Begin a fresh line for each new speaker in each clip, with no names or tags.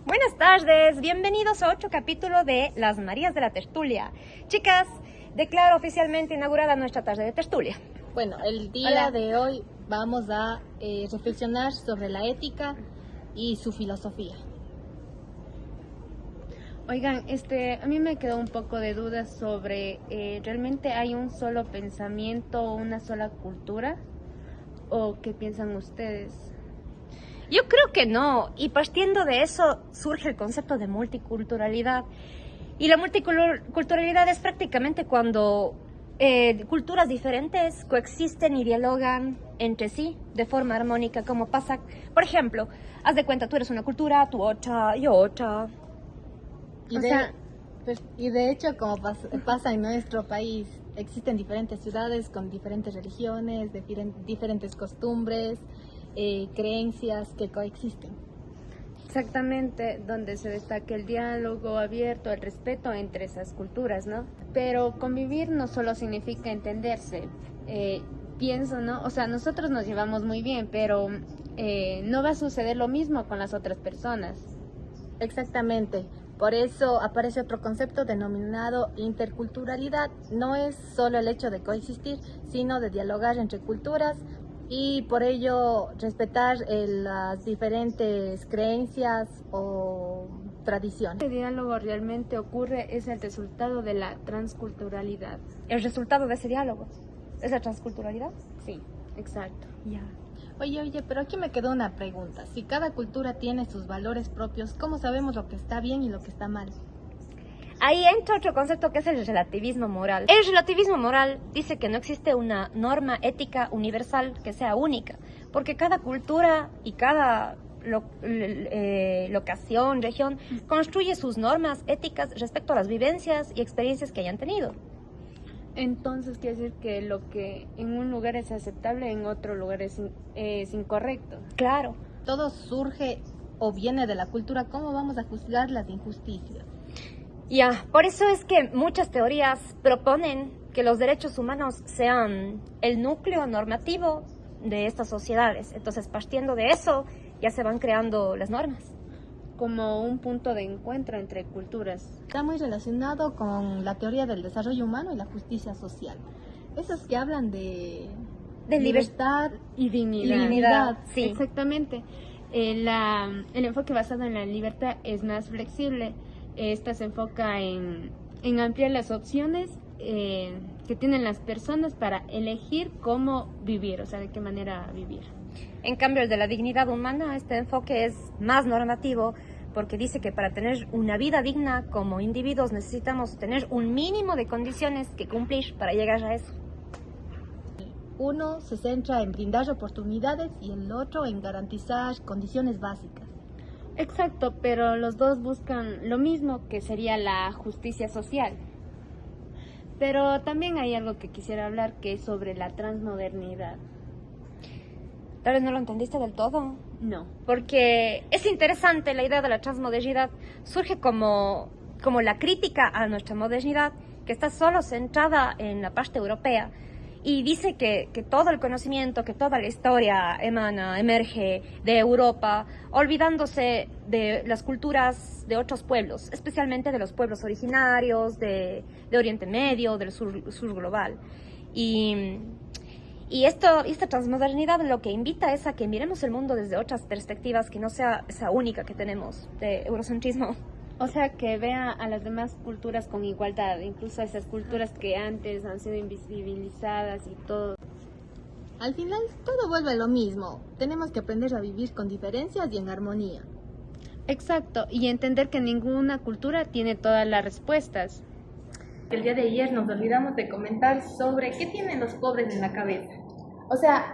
Buenas tardes, bienvenidos a otro capítulo de Las Marías de la Tertulia. Chicas, declaro oficialmente inaugurada nuestra tarde de tertulia.
Bueno, el día
Hola.
de hoy vamos a reflexionar sobre la ética y su filosofía.
Oigan, a mí me quedó un poco de dudas sobre, ¿realmente hay un solo pensamiento o una sola cultura? ¿O qué piensan ustedes?
Yo creo que no, y partiendo de eso surge el concepto de multiculturalidad. Y la multiculturalidad es prácticamente cuando culturas diferentes coexisten y dialogan entre sí de forma armónica, como pasa, por ejemplo, haz de cuenta, tú eres una cultura, tú otra, yo otra.
Y de hecho, como pasa en nuestro país, existen diferentes ciudades con diferentes religiones, diferentes costumbres, creencias que coexisten.
Exactamente, donde se destaca el diálogo abierto, el respeto entre esas culturas, ¿no? Pero convivir no solo significa entenderse. Pienso, ¿no? O sea, nosotros nos llevamos muy bien, pero no va a suceder lo mismo con las otras personas.
Exactamente. Por eso aparece otro concepto denominado interculturalidad. No es solo el hecho de coexistir, sino de dialogar entre culturas y por ello respetar las diferentes creencias o tradiciones.
El diálogo realmente ocurre es el resultado de la transculturalidad.
El resultado de ese diálogo es la transculturalidad.
Sí, exacto.
Ya.
Oye, pero aquí me quedó una pregunta. Si cada cultura tiene sus valores propios, ¿cómo sabemos lo que está bien y lo que está mal?
Ahí entra otro concepto que es el relativismo moral. El relativismo moral dice que no existe una norma ética universal que sea única, porque cada cultura y cada locación, región, construye sus normas éticas respecto a las vivencias y experiencias que hayan tenido.
Entonces quiere decir que lo que en un lugar es aceptable, en otro lugar es incorrecto.
Claro.
Todo surge o viene de la cultura. ¿Cómo vamos a juzgar las injusticias?
Ya, por eso es que muchas teorías proponen que los derechos humanos sean el núcleo normativo de estas sociedades. Entonces, partiendo de eso, ya se van creando las normas.
Como un punto de encuentro entre culturas.
Está muy relacionado con la teoría del desarrollo humano y la justicia social. Esos que hablan de libertad
y dignidad.
Y dignidad, sí.
Exactamente. El enfoque basado en la libertad es más flexible. Esta se enfoca en ampliar las opciones que tienen las personas para elegir cómo vivir, o sea, de qué manera vivir.
En cambio, el de la dignidad humana, este enfoque es más normativo porque dice que para tener una vida digna como individuos necesitamos tener un mínimo de condiciones que cumplir para llegar a eso.
Uno se centra en brindar oportunidades y el otro en garantizar condiciones básicas.
Exacto, pero los dos buscan lo mismo, que sería la justicia social. Pero también hay algo que quisiera hablar, que es sobre la transmodernidad.
Tal vez no lo entendiste del todo.
No.
Porque es interesante la idea de la transmodernidad. Surge como la crítica a nuestra modernidad, que está solo centrada en la parte europea. Y dice que todo el conocimiento, que toda la historia emerge de Europa, olvidándose de las culturas de otros pueblos, especialmente de los pueblos originarios, de Oriente Medio, del sur global. Y esta transmodernidad lo que invita es a que miremos el mundo desde otras perspectivas, que no sea esa única que tenemos de eurocentrismo.
O sea, que vea a las demás culturas con igualdad, incluso a esas culturas que antes han sido invisibilizadas y todo.
Al final, todo vuelve a lo mismo. Tenemos que aprender a vivir con diferencias y en armonía.
Exacto, y entender que ninguna cultura tiene todas las respuestas.
El día de ayer nos olvidamos de comentar sobre qué tienen los pobres en la cabeza.
O sea,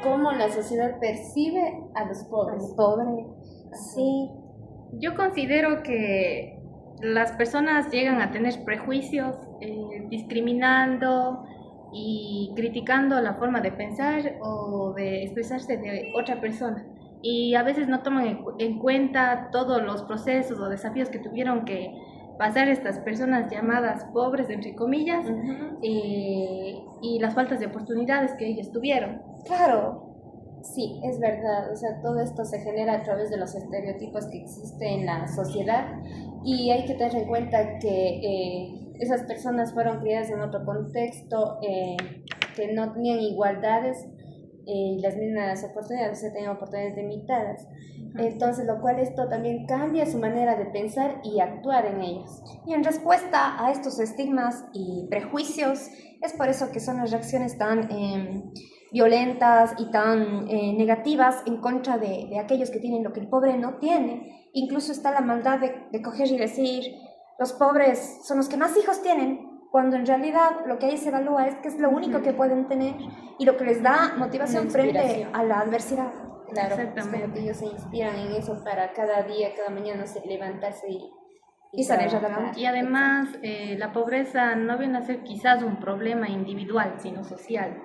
cómo la sociedad percibe a los pobres.
Sí.
Yo considero que las personas llegan a tener prejuicios, discriminando y criticando la forma de pensar o de expresarse de otra persona. Y a veces no toman en cuenta todos los procesos o desafíos que tuvieron que pasar estas personas llamadas pobres, entre comillas, y las faltas de oportunidades que ellos tuvieron.
Claro.
Sí, es verdad, o sea, todo esto se genera a través de los estereotipos que existen en la sociedad y hay que tener en cuenta que esas personas fueron criadas en otro contexto, que no tenían igualdades y las mismas oportunidades, se tenían oportunidades limitadas. Entonces, lo cual esto también cambia su manera de pensar y actuar en ellos.
Y en respuesta a estos estigmas y prejuicios, es por eso que son las reacciones tan violentas y tan negativas en contra de aquellos que tienen lo que el pobre no tiene. Incluso está la maldad de coger y decir, los pobres son los que más hijos tienen, cuando en realidad lo que ahí se evalúa es que es lo único que pueden tener y lo que les da motivación frente a la adversidad.
Claro, es
Exactamente.
como que ellos se inspiran en eso para cada día, cada mañana levantarse
Y salir
trabajar.
adelante.
Y además, la pobreza no viene a ser quizás un problema individual, sino social.